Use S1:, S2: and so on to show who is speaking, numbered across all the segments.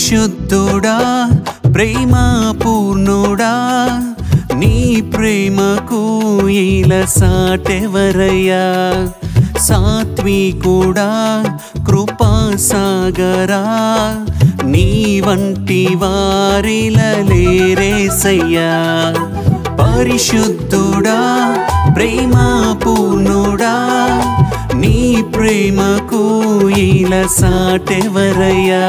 S1: పరిశుద్ధుడా ప్రేమ పూర్ణుడా నీ ప్రేమకు ఇలా సాటెవరయ్యా సాత్వికుడా కృపా సాగరా నీ వంటి వారిలా లేరేసయ్యా పరిశుద్ధుడా ప్రేమ పూర్ణుడా నీ ప్రేమకు ఇలా సాటెవరయ్యా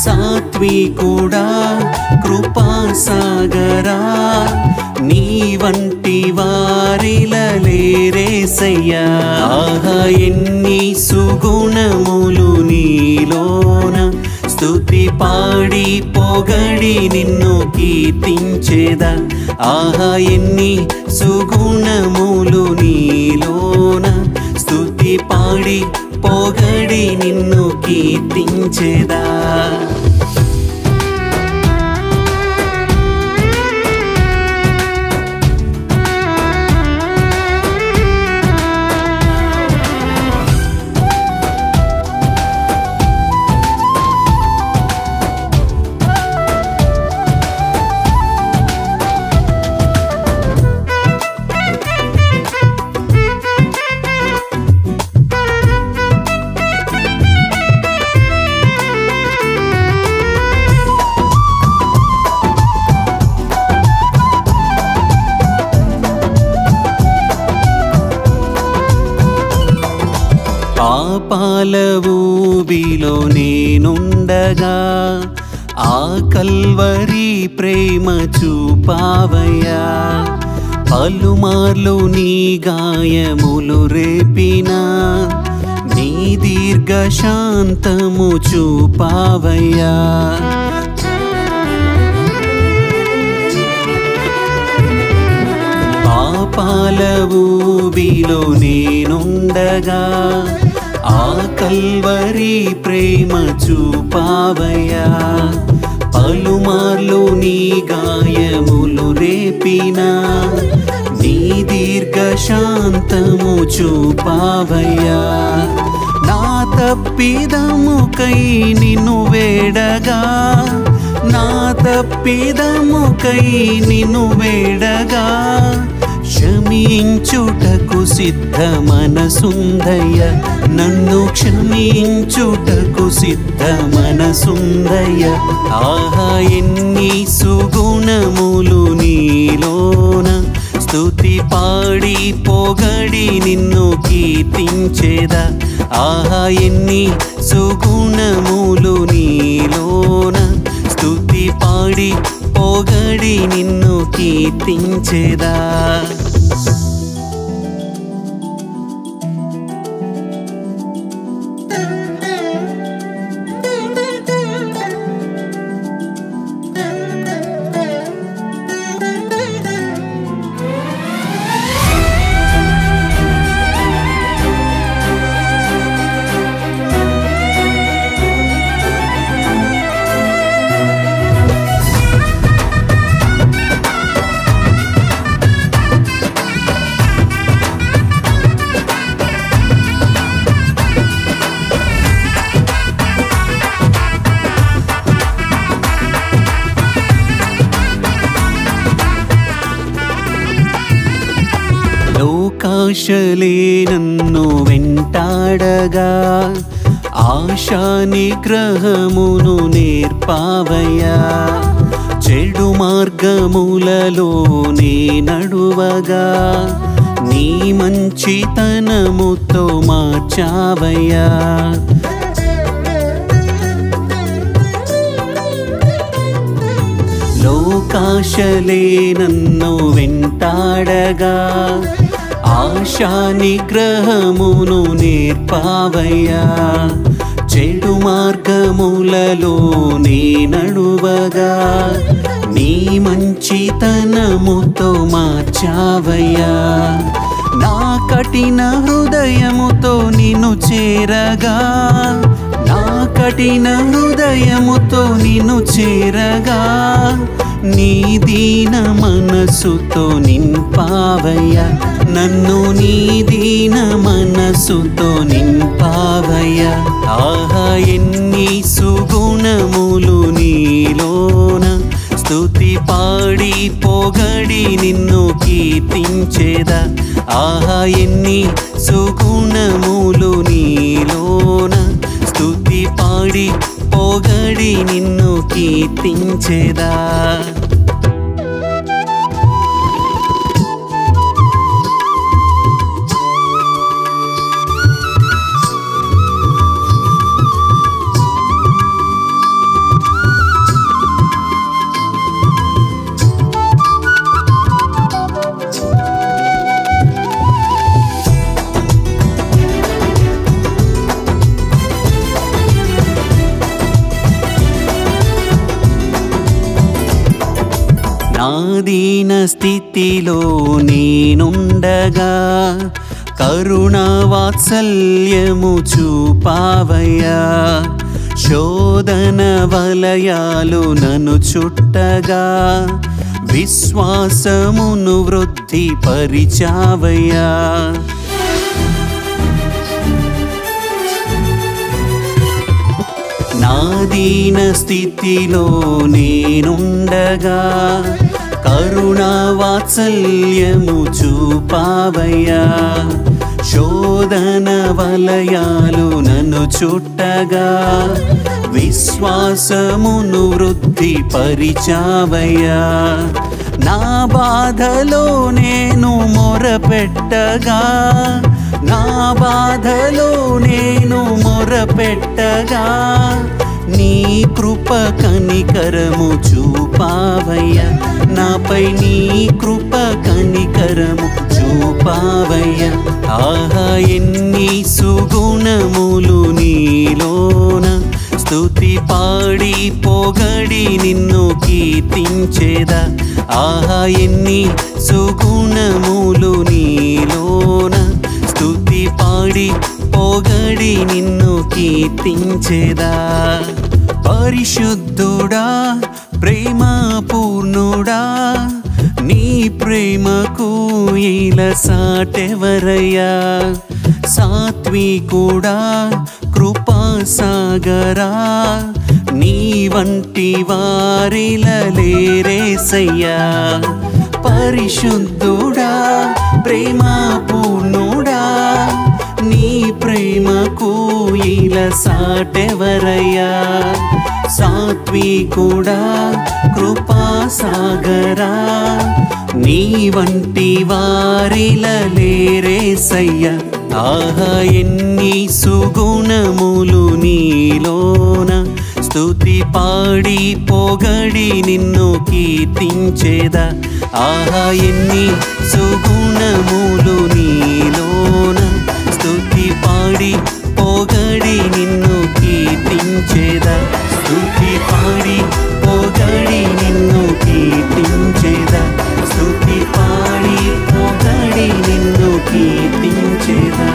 S1: సాత్వికుడా కృపా సాగరా నీ వంటి వారిలా లేరేసయ్యా ఆహా ఎన్ని సుగుణములు నీలోన స్తుతి పాడి పొగడి నిన్ను కీర్తించేదా ఆహా ఎన్ని సుగుణములు నీలోన స్తుతి పాడి పొగడి నిన్ను కీర్తించేదా పాపాల ఊబిలో నేనుండగా ఆ కల్వరి ప్రేమ చూపావయ్యా పలుమార్లు నీ గాయములు రేపినా నీ దీర్ఘ శాంతము చూపావయ్యా పాపాల ఊబిలో నేనుండగా ఆ కల్వరి ప్రేమ చూపావయ్యా పలుమార్లు నీ గాయములు రేపినా నీ దీర్ఘ శాంతము చూపావయ్యా నా తప్పిదముకై నిన్ను వేడగా నా తప్పిదముకై నిన్ను వేడగా క్షమించుటకు సిద్ధ మనసుందయ్య నన్ను క్షమించుటకు సిద్ధ మనసుందయ్య ఆహా ఎన్ని సుగుణములు నీలోన స్తుతి పాడి పొగడి నిన్ను కీర్తించేదా ఆహా ఎన్ని సుగుణములు నీలోన స్తుతి పాడి పొగడి నిన్ను కీర్తించేదా లోకాశలే నన్ను వెంటాడగా ఆశా నిగ్రహమును నేర్పావయ్యా చెడు మార్గములలో నే నడువగా నీ మంచితనముతో మార్చావయ్యా లోకాశలే నన్ను వెంటాడగా ఆశా నిగ్రహమును నేర్పావయ్యా చెడు మార్గములలో నే నడువగా నీ మంచితనముతో మార్చావయ్యా నా కఠిన హృదయముతో నిన్ను చేరగా, నా కఠిన హృదయముతో నిన్ను చేరగా, నీ దీన మనసుతో నింపావయ్యా, నన్ను నీ దీన మనసుతో నింపావయ్యా. ఆహా ఎన్ని సుగుణములు నీలోన, స్తుతి పాడి పొగడి నిన్ను కీర్తించేదా. ఆహా ఎన్ని సుగుణములు నీలోన, స్తుతి పాడి పొగడి నిన్ను కీర్తించేదా. నా దీన స్థితిలో నేనుండగా, కరుణా వాత్సల్యము చూపావయ్యా. శోధన వలయాలు నన్ను చుట్టగా, విశ్వాసమును వృద్ధి పరిచావయ్యా. నా దీన స్థితిలో నేనుండగా, కరుణా వాత్సల్యము చూపావయ్యా. శోధన వలయాలు నన్ను చుట్టగా, విశ్వాసమును వృద్ధి పరిచావయ్యా. నా బాధలో నేను మొరపెట్టగా, నా బాధలో నేను మొరపెట్టగా, నీ కృప కనికరము చూపావయ్యా, నాపై నీ కృప కనికరము చూపావయ్యా. ఆహా ఎన్ని సుగుణములు నీలోన, స్తుతి పాడి పొగడి నిన్ను కీర్తించేదా. ఆహా ఎన్ని సుగుణములు నీలోన, స్తుతి పాడి పొగడి నిన్ను కీర్తించేదా. పరిశుద్ధుడా ప్రేమ పూర్ణుడా, నీ ప్రేమకు ఇలా సాటెవరయ్యా. సాత్వికుడా కృపాసాగరా, నీ వంటి వారిలా లేరేసయ్యా. పరిశుద్ధుడా ప్రేమ పూర్ణుడా, నీ ప్రేమకు ఇలా సాటెవరయ్యా. సాత్వికుడా కృపాసాగరా, నీ వంటి వారిలా లేరేసయ్యా. ఆహా ఎన్ని సుగుణములు నీలోన, స్తుతి పాడి పొగడి నిన్ను కీర్తించేదా. ఆహా ఎన్ని సుగుణములు నీలోన, స్తుతి పాడి పొగడి నిన్ను కీర్తించేదా. స్తుతి పాడి పొగడి నిన్ను కీర్తించేదా. స్తుతి పాడి పొగడి నిన్ను కీర్తించేదా.